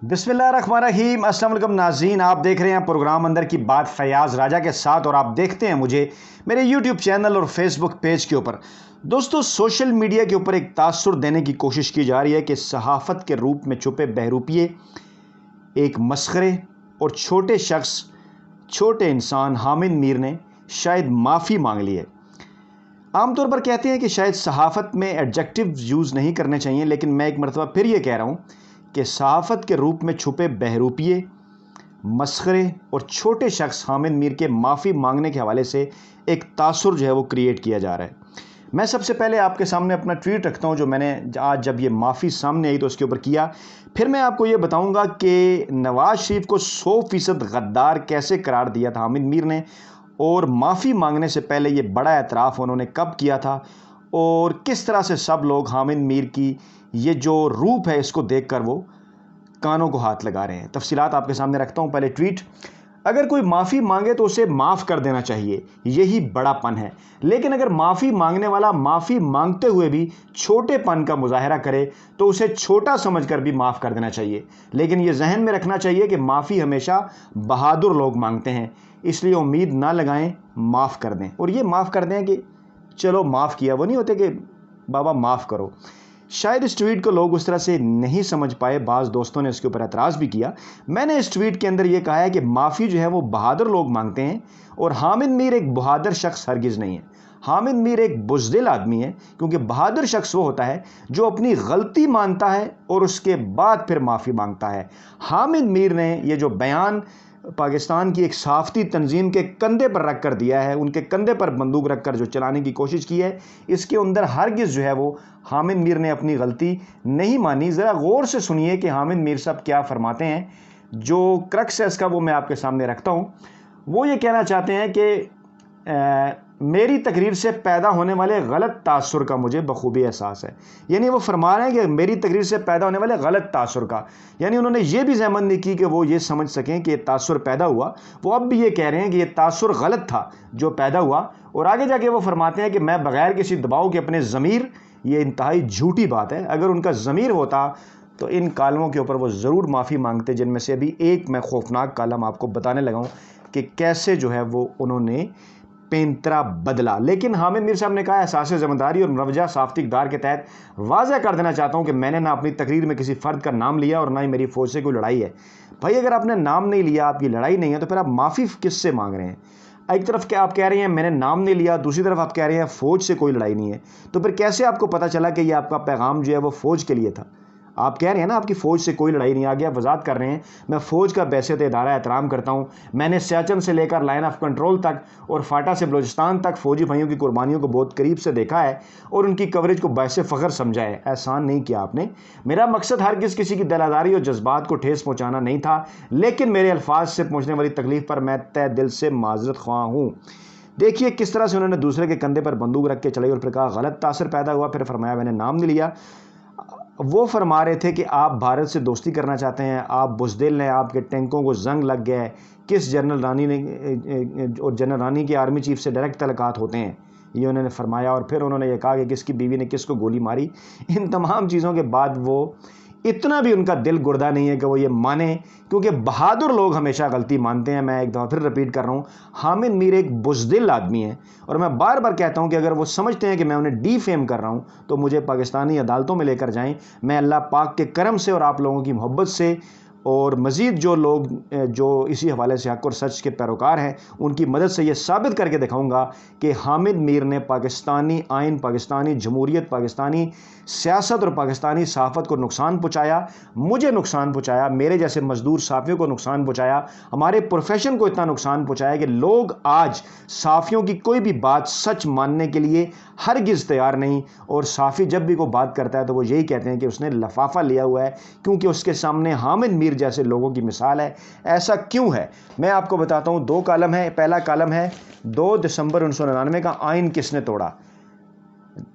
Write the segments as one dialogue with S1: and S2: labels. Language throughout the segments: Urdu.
S1: بسم اللہ الرحمن الرحیم۔ السلام علیکم ناظرین، آپ دیکھ رہے ہیں پروگرام اندر کی بات فیاض راجہ کے ساتھ، اور آپ دیکھتے ہیں مجھے میرے یوٹیوب چینل اور فیس بک پیج کے اوپر۔ دوستو، سوشل میڈیا کے اوپر ایک تاثر دینے کی کوشش کی جا رہی ہے کہ صحافت کے روپ میں چھپے بہروپیے ایک مسخرے اور چھوٹے شخص، چھوٹے انسان حامد میر نے شاید معافی مانگ لی ہے۔ عام طور پر کہتے ہیں کہ شاید صحافت میں ایڈجیکٹو یوز نہیں کرنے چاہیے، لیکن میں ایک مرتبہ پھر یہ کہہ رہا ہوں کہ صحافت کے روپ میں چھپے بہروپیے، مسخرے اور چھوٹے شخص حامد میر کے معافی مانگنے کے حوالے سے ایک تاثر جو ہے وہ کریٹ کیا جا رہا ہے۔ میں سب سے پہلے آپ کے سامنے اپنا ٹویٹ رکھتا ہوں جو میں نے آج جب یہ معافی سامنے آئی تو اس کے اوپر کیا، پھر میں آپ کو یہ بتاؤں گا کہ نواز شریف کو 100% غدار کیسے قرار دیا تھا حامد میر نے، اور معافی مانگنے سے پہلے یہ بڑا اعتراف انہوں نے کب کیا تھا، اور کس طرح سے سب لوگ حامد میر کی یہ جو روپ ہے اس کو دیکھ کر وہ کانوں کو ہاتھ لگا رہے ہیں۔ تفصیلات آپ کے سامنے رکھتا ہوں۔ پہلے ٹویٹ: اگر کوئی معافی مانگے تو اسے معاف کر دینا چاہیے، یہی بڑا پن ہے، لیکن اگر معافی مانگنے والا معافی مانگتے ہوئے بھی چھوٹے پن کا مظاہرہ کرے تو اسے چھوٹا سمجھ کر بھی معاف کر دینا چاہیے، لیکن یہ ذہن میں رکھنا چاہیے کہ معافی ہمیشہ بہادر لوگ مانگتے ہیں، اس لیے امید نہ لگائیں، معاف کر دیں۔ اور یہ معاف کر دیں کہ چلو معاف کیا، وہ نہیں ہوتے کہ بابا معاف کرو۔ شاید اس ٹویٹ کو لوگ اس طرح سے نہیں سمجھ پائے، بعض دوستوں نے اس کے اوپر اعتراض بھی کیا۔ میں نے اس ٹویٹ کے اندر یہ کہا ہے کہ معافی جو ہے وہ بہادر لوگ مانگتے ہیں، اور حامد میر ایک بہادر شخص ہرگز نہیں ہے۔ حامد میر ایک بزدل آدمی ہے، کیونکہ بہادر شخص وہ ہوتا ہے جو اپنی غلطی مانتا ہے اور اس کے بعد پھر معافی مانگتا ہے۔ حامد میر نے یہ جو بیان پاکستان کی ایک صحافتی تنظیم کے کندھے پر رکھ کر دیا ہے، ان کے کندھے پر بندوق رکھ کر جو چلانے کی کوشش کی ہے، اس کے اندر ہرگز جو ہے وہ حامد میر نے اپنی غلطی نہیں مانی۔ ذرا غور سے سنیے کہ حامد میر صاحب کیا فرماتے ہیں۔ جو کرکس ہے اس کا وہ میں آپ کے سامنے رکھتا ہوں۔ وہ یہ کہنا چاہتے ہیں کہ میری تقریر سے پیدا ہونے والے غلط تاثر کا مجھے بخوبی احساس ہے۔ یعنی وہ فرما رہے ہیں کہ میری تقریر سے پیدا ہونے والے غلط تاثر کا، یعنی انہوں نے یہ بھی زحمت نہیں کی کہ وہ یہ سمجھ سکیں کہ یہ تاثر پیدا ہوا۔ وہ اب بھی یہ کہہ رہے ہیں کہ یہ تاثر غلط تھا جو پیدا ہوا، اور آگے جا کے وہ فرماتے ہیں کہ میں بغیر کسی دباؤ کے اپنے ضمیر، یہ انتہائی جھوٹی بات ہے، اگر ان کا ضمیر ہوتا تو ان کالموں کے اوپر وہ ضرور معافی مانگتے، جن میں سے ابھی ایک میں خوفناک کالم آپ کو بتانے لگا ہوں کہ کیسے جو ہے وہ انہوں نے پینترا بدلا۔ لیکن حامد میر صاحب نے کہا احساس ذمہ داری اور مروجہ صحافتی اقدار کے تحت واضح کر دینا چاہتا ہوں کہ میں نے نہ اپنی تقریر میں کسی فرد کا نام لیا اور نہ ہی میری فوج سے کوئی لڑائی ہے۔ بھائی اگر آپ نے نام نہیں لیا، آپ کی لڑائی نہیں ہے، تو پھر آپ معافی کس سے مانگ رہے ہیں؟ ایک طرف کیا آپ کہہ رہے ہیں میں نے نام نہیں لیا، دوسری طرف آپ کہہ رہے ہیں فوج سے کوئی لڑائی نہیں ہے، تو پھر کیسے آپ کو پتہ چلا کہ یہ آپ کا پیغام جو ہے وہ فوج کے لیے تھا؟ آپ کہہ رہے ہیں نا آپ کی فوج سے کوئی لڑائی نہیں، آگے آپ وضاحت کر رہے ہیں میں فوج کا بحیثیت ادارہ احترام کرتا ہوں، میں نے سیاچن سے لے کر لائن آف کنٹرول تک اور فاٹا سے بلوچستان تک فوجی بھائیوں کی قربانیوں کو بہت قریب سے دیکھا ہے اور ان کی کوریج کو باعث فخر سمجھا ہے۔ احسان نہیں کیا آپ نے، میرا مقصد ہرگز کسی کی دل آزاری اور جذبات کو ٹھیس پہنچانا نہیں تھا، لیکن میرے الفاظ سے پہنچنے والی تکلیف پر میں تہ دل سے معذرت خواہ ہوں۔ دیکھیے کس طرح سے انہوں نے دوسرے کے کندھے پر بندوق رکھ کے چلائی، اور پھر کہا غلط تاثر پیدا ہوا، پھر فرمایا میں نے نام نہیں لیا۔ وہ فرما رہے تھے کہ آپ بھارت سے دوستی کرنا چاہتے ہیں، آپ بزدل ہیں، آپ کے ٹینکوں کو زنگ لگ گیا ہے، کس جنرل رانی نے اور جنرل رانی کے آرمی چیف سے ڈائریکٹ تعلقات ہوتے ہیں، یہ انہوں نے فرمایا۔ اور پھر انہوں نے یہ کہا کہ کس کی بیوی نے کس کو گولی ماری۔ ان تمام چیزوں کے بعد وہ اتنا بھی ان کا دل گردہ نہیں ہے کہ وہ یہ مانیں، کیونکہ بہادر لوگ ہمیشہ غلطی مانتے ہیں۔ میں ایک دفعہ پھر رپیٹ کر رہا ہوں، حامد میر ایک بزدل آدمی ہے، اور میں بار بار کہتا ہوں کہ اگر وہ سمجھتے ہیں کہ میں انہیں ڈی فیم کر رہا ہوں تو مجھے پاکستانی عدالتوں میں لے کر جائیں، میں اللہ پاک کے کرم سے اور آپ لوگوں کی محبت سے اور مزید جو لوگ جو اسی حوالے سے حق اور سچ کے پیروکار ہیں ان کی مدد سے یہ ثابت کر کے دکھاؤں گا کہ حامد میر نے پاکستانی آئین، پاکستانی جمہوریت، پاکستانی سیاست اور پاکستانی صحافت کو نقصان پہنچایا، مجھے نقصان پہنچایا، میرے جیسے مزدور صحافیوں کو نقصان پہنچایا، ہمارے پروفیشن کو اتنا نقصان پہنچایا کہ لوگ آج صحافیوں کی کوئی بھی بات سچ ماننے کے لیے ہرگز تیار نہیں، اور صحافی جب بھی کوئی بات کرتا ہے تو وہ یہی کہتے ہیں کہ اس نے لفافہ لیا ہوا ہے، کیونکہ اس کے سامنے حامد میر جیسے لوگوں کی مثال ہے۔ ایسا کیوں ہے میں آپ کو بتاتا ہوں۔ دو کالم ہے، پہلا کالم ہے 2 دسمبر 1999 کا، آئین کس نے توڑا۔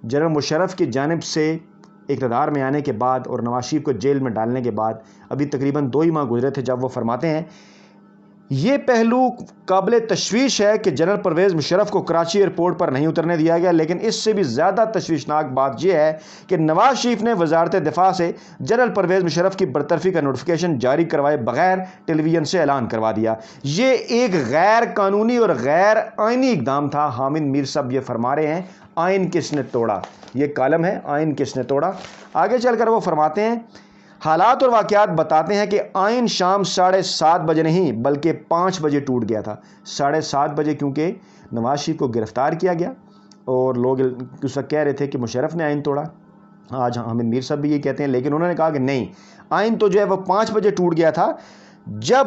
S1: جنرل مشرف کی جانب سے اقتدار میں آنے کے بعد اور نواز شریف کو جیل میں ڈالنے کے بعد ابھی تقریباً 2 ہی ماہ گزرے تھے، جب وہ فرماتے ہیں یہ پہلو قابل تشویش ہے کہ جنرل پرویز مشرف کو کراچی ایئرپورٹ پر نہیں اترنے دیا گیا، لیکن اس سے بھی زیادہ تشویشناک بات یہ ہے کہ نواز شریف نے وزارت دفاع سے جنرل پرویز مشرف کی برطرفی کا نوٹیفیکیشن جاری کروائے بغیر ٹیلی ویژن سے اعلان کروا دیا۔ یہ ایک غیر قانونی اور غیر آئینی اقدام تھا۔ حامد میر صاحب یہ فرما رہے ہیں آئین کس نے توڑا، یہ کالم ہے آئین کس نے توڑا۔ آگے چل کر وہ فرماتے ہیں حالات اور واقعات بتاتے ہیں کہ آئین شام 7:30 بجے نہیں بلکہ 5 بجے ٹوٹ گیا تھا۔ 7:30 بجے کیونکہ نواز شریف کو گرفتار کیا گیا اور لوگ اس وقت کہہ رہے تھے کہ مشرف نے آئین توڑا۔ آج حامد میر صاحب بھی یہ کہتے ہیں، لیکن انہوں نے کہا کہ نہیں، آئین تو جو ہے وہ 5 بجے ٹوٹ گیا تھا جب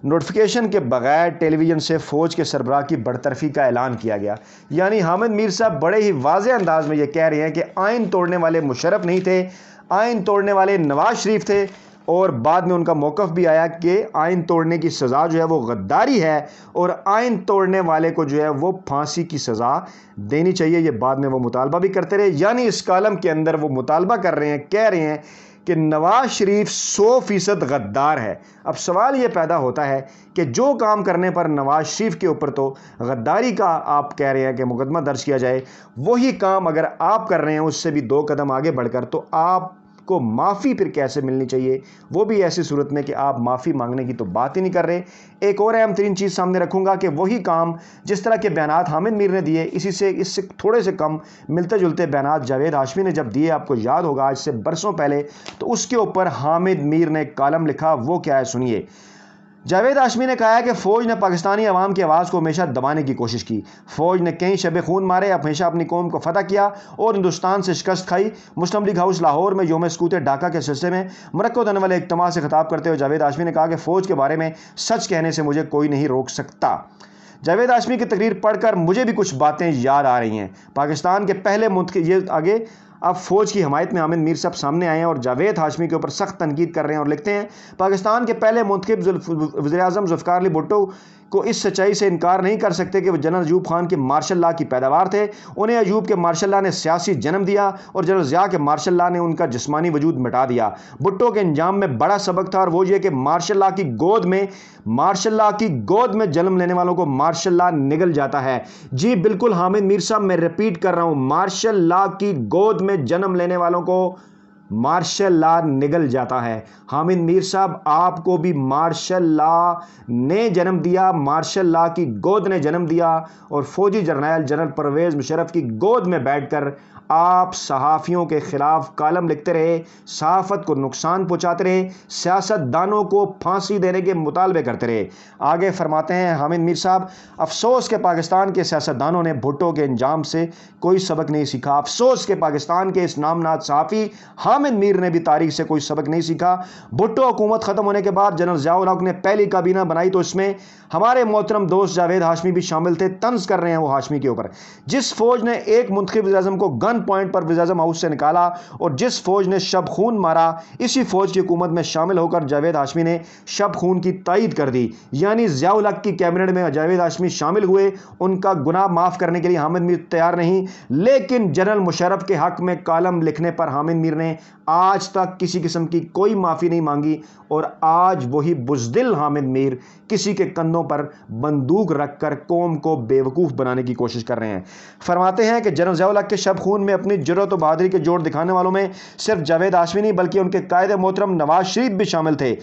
S1: نوٹیفیکیشن کے بغیر ٹیلی ویژن سے فوج کے سربراہ کی برطرفی کا اعلان کیا گیا۔ یعنی حامد میر صاحب بڑے ہی واضح انداز میں یہ کہہ رہے ہیں کہ آئین توڑنے والے مشرف نہیں تھے، آئین توڑنے والے نواز شریف تھے، اور بعد میں ان کا موقف بھی آیا کہ آئین توڑنے کی سزا جو ہے وہ غداری ہے اور آئین توڑنے والے کو جو ہے وہ پھانسی کی سزا دینی چاہیے۔ یہ بعد میں وہ مطالبہ بھی کرتے رہے، یعنی اس کالم کے اندر وہ مطالبہ کر رہے ہیں، کہہ رہے ہیں کہ نواز شریف 100% غدار ہے۔ اب سوال یہ پیدا ہوتا ہے کہ جو کام کرنے پر نواز شریف کے اوپر تو غداری کا آپ کہہ رہے ہیں کہ مقدمہ درج کیا جائے، وہی کام اگر آپ کر رہے ہیں اس سے بھی 2 قدم آگے بڑھ کر، تو آپ کو معافی پھر کیسے ملنی چاہیے، وہ بھی ایسی صورت میں کہ آپ معافی مانگنے کی تو بات ہی نہیں کر رہے۔ ایک اور اہم ترین چیز سامنے رکھوں گا کہ وہی کام جس طرح کے بیانات حامد میر نے دیے، اس سے تھوڑے سے کم ملتے جلتے بیانات جاوید ہاشمی نے جب دیے، آپ کو یاد ہوگا آج سے برسوں پہلے، تو اس کے اوپر حامد میر نے ایک کالم لکھا، وہ کیا ہے سنیے۔ جاوید ہاشمی نے کہا ہے کہ فوج نے پاکستانی عوام کی آواز کو ہمیشہ دبانے کی کوشش کی، فوج نے کئی شب خون مارے، ہمیشہ اپنی قوم کو فتح کیا اور ہندوستان سے شکست کھائی۔ مسلم لیگ ہاؤس لاہور میں یوم سقوط ڈھاکہ کے سلسلے میں منعقد ہونے والے اجتماع سے خطاب کرتے ہوئے جاوید ہاشمی نے کہا کہ فوج کے بارے میں سچ کہنے سے مجھے کوئی نہیں روک سکتا۔ جاوید ہاشمی کی تقریر پڑھ کر مجھے بھی کچھ باتیں یاد آ رہی ہیں۔ پاکستان کے پہلے منتخب، یہ آگے اب فوج کی حمایت میں حامد میر صاحب سامنے آئے ہیں اور جاوید ہاشمی کے اوپر سخت تنقید کر رہے ہیں اور لکھتے ہیں پاکستان کے پہلے منتخب وزیر اعظم ذوالفقار علی بھٹو کو اس سچائی سے انکار نہیں کر سکتے کہ وہ جنرل ایوب خان کے مارشل لا کی پیداوار تھے۔ انہیں ایوب کے مارشل لا نے سیاسی جنم دیا اور جنرل ضیاء کے مارشل لا نے ان کا جسمانی وجود مٹا دیا۔ بھٹو کے انجام میں بڑا سبق تھا اور وہ یہ کہ مارشل لا کی گود میں جنم لینے والوں کو مارشل لا نگل جاتا ہے۔ جی بالکل حامد میر صاحب، میں ریپیٹ کر رہا ہوں، مارشل لا کی گود میں جنم لینے والوں کو مارشل لا نگل جاتا ہے۔ حامد میر صاحب، آپ کو بھی مارشل لا نے جنم دیا، مارشل لا کی گود نے جنم دیا، اور فوجی جرنیل جنرل پرویز مشرف کی گود میں بیٹھ کر آپ صحافیوں کے خلاف کالم لکھتے رہے، صحافت کو نقصان پہنچاتے رہے، سیاست دانوں کو پھانسی دینے کے مطالبے کرتے رہے۔ آگے فرماتے ہیں حامد میر صاحب، افسوس کہ پاکستان کے سیاست دانوں نے بھٹو کے انجام سے کوئی سبق نہیں سیکھا۔ افسوس کہ پاکستان کے اس نامناد صحافی حامد میر نے بھی تاریخ سے کوئی سبق نہیں سیکھا۔ بھٹو حکومت ختم ہونے کے بعد جنرل ضیاء الحق نے پہلی کابینہ بنائی تو اس میں ہمارے محترم دوست جاوید ہاشمی بھی شامل تھے۔ طنز کر رہے ہیں وہ ہاشمی کے اوپر۔ جس فوج نے ایک منتخب وزیر اعظم کو گن پوائنٹ پر وزیر اعظم ہاؤس سے نکالا اور جس فوج نے شب خون مارا، اسی فوج کی حکومت میں شامل ہو کر جاوید ہاشمی نے شب خون کی تائید کر دی۔ یعنی ضیاء الحق کی کیبنٹ میں جاوید ہاشمی شامل ہوئے، ان کا گناہ معاف کرنے کے لیے حامد میر تیار نہیں، لیکن جنرل مشرف کے حق میں کالم لکھنے پر حامد میر نے آج تک کسی قسم کی کوئی معافی نہیں مانگی، اور آج وہی بزدل حامد میر کسی کے کندھوں پر بندوق رکھ کر قوم کو بیوقوف بنانے کی کوشش کر رہے ہیں۔ فرماتے ہیں کہ جنرل ضیاء الحق کے شب خون میں اپنی جرأت و بہادری کے جوڑ دکھانے والوں میں صرف جاوید ہاشمی نہیں بلکہ ان کے قائد محترم نواز شریف بھی شامل تھے۔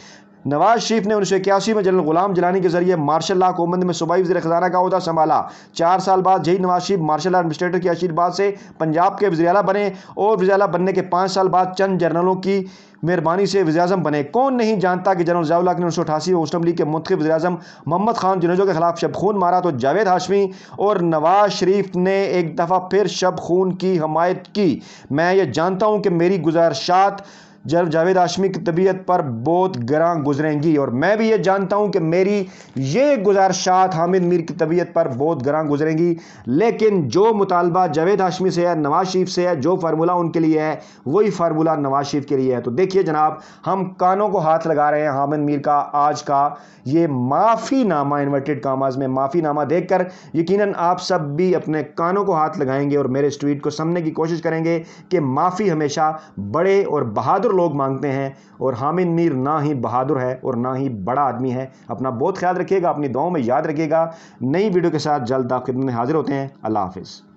S1: نواز شریف نے 1981 میں جنرل غلام جیلانی کے ذریعے مارشل لا حکومت میں صوبائی وزیر خزانہ کا عہدہ سنبھالا۔ 4 سال بعد یہی Nawaz Sharif martial law administrator کی آشیرواد سے پنجاب کے وزیر اعلیٰ بنے اور وزیر اعلیٰ بننے کے 5 سال بعد چند جنرلوں کی مہربانی سے وزیر اعظم بنے۔ کون نہیں جانتا کہ جنرل ضیاء الحق نے 1988 میں مسلم لیگ کے منتخب وزیر اعظم محمد خان جنیجو کے خلاف شب خون مارا تو جاوید ہاشمی اور نواز شریف نے ایک دفعہ پھر شب خون کی حمایت کی۔ میں یہ جانتا ہوں کہ میری گزارشات جاوید ہاشمی کی طبیعت پر بہت گراں گزریں گی، اور میں بھی یہ جانتا ہوں کہ میری یہ گزارشات حامد میر کی طبیعت پر بہت گراں گزریں گی، لیکن جو مطالبہ جاوید ہاشمی سے ہے، نواز شریف سے ہے، جو فارمولہ ان کے لیے ہے وہی فارمولہ نواز شریف کے لیے ہے۔ تو دیکھیے جناب، ہم کانوں کو ہاتھ لگا رہے ہیں حامد میر کا آج کا یہ معافی نامہ، انورٹڈ کاماز میں معافی نامہ دیکھ کر یقیناً آپ سب بھی اپنے کانوں کو ہاتھ لگائیں گے اور میرے اس ٹویٹ کو سمجھنے کی کوشش کریں گے کہ معافی ہمیشہ بڑے اور بہادر بہادر لوگ مانگتے ہیں، اور حامد میر نہ ہی بہادر ہے اور نہ ہی بڑا آدمی ہے۔ اپنا بہت خیال رکھیے گا، اپنی دعاؤں میں یاد رکھیے گا۔ نئی ویڈیو کے ساتھ جلد آپ خدمت میں حاضر ہوتے ہیں۔ اللہ حافظ۔